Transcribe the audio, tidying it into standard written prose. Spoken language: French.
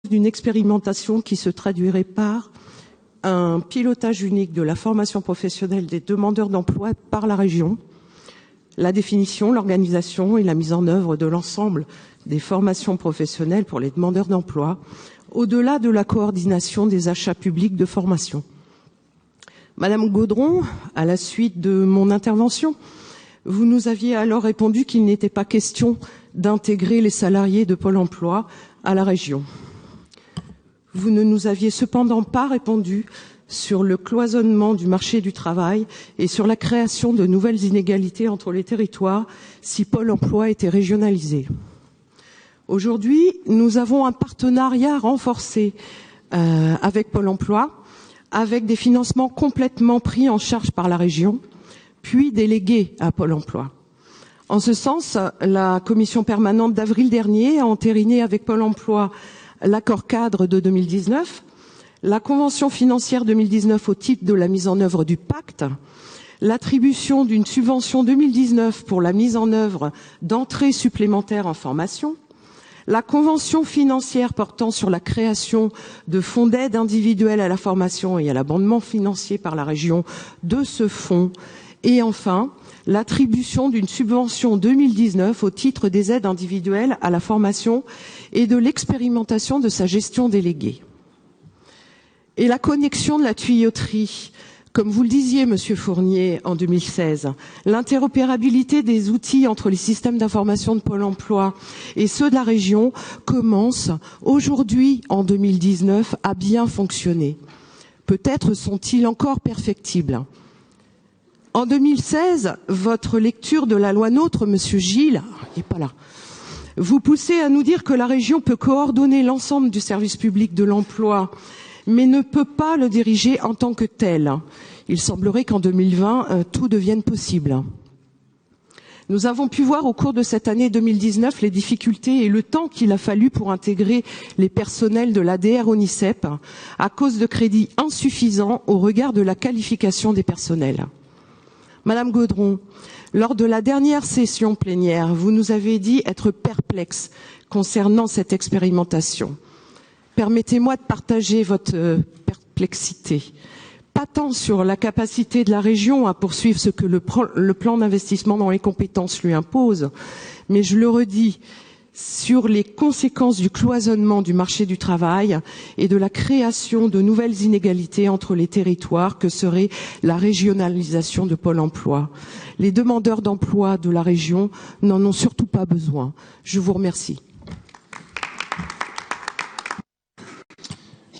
d'une expérimentation qui se traduirait par un pilotage unique de la formation professionnelle des demandeurs d'emploi par la région, la définition, l'organisation et la mise en œuvre de l'ensemble des formations professionnelles pour les demandeurs d'emploi, au-delà de la coordination des achats publics de formation. Madame Gaudron, à la suite de mon intervention, vous nous aviez alors répondu qu'il n'était pas question d'intégrer les salariés de Pôle emploi à la région. Vous ne nous aviez cependant pas répondu sur le cloisonnement du marché du travail et sur la création de nouvelles inégalités entre les territoires si Pôle emploi était régionalisé. Aujourd'hui, nous avons un partenariat renforcé avec Pôle emploi, avec des financements complètement pris en charge par la région, puis délégués à Pôle emploi. En ce sens, la commission permanente d'avril dernier a entériné avec Pôle emploi l'accord cadre de 2019, la convention financière 2019 au titre de la mise en œuvre du pacte, l'attribution d'une subvention 2019 pour la mise en œuvre d'entrées supplémentaires en formation, la convention financière portant sur la création de fonds d'aide individuelle à la formation et à l'abondement financier par la région de ce fonds, et enfin l'attribution d'une subvention 2019 au titre des aides individuelles à la formation et de l'expérimentation de sa gestion déléguée. Et la connexion de la tuyauterie, comme vous le disiez, Monsieur Fournier, en 2016, l'interopérabilité des outils entre les systèmes d'information de Pôle emploi et ceux de la région commence aujourd'hui, en 2019, à bien fonctionner. Peut-être sont-ils encore perfectibles. En 2016, votre lecture de la loi NOTRe, Monsieur Gilles, il n'est pas là, vous poussez à nous dire que la région peut coordonner l'ensemble du service public de l'emploi, mais ne peut pas le diriger en tant que tel. Il semblerait qu'en 2020, tout devienne possible. Nous avons pu voir au cours de cette année 2019 les difficultés et le temps qu'il a fallu pour intégrer les personnels de l'ADR ONICEP à cause de crédits insuffisants au regard de la qualification des personnels. Madame Gaudron, lors de la dernière session plénière, vous nous avez dit être perplexe concernant cette expérimentation. Permettez-moi de partager votre perplexité. Pas tant sur la capacité de la région à poursuivre ce que le plan d'investissement dans les compétences lui impose, mais je le redis, sur les conséquences du cloisonnement du marché du travail et de la création de nouvelles inégalités entre les territoires que serait la régionalisation de Pôle emploi. Les demandeurs d'emploi de la région n'en ont surtout pas besoin. Je vous remercie.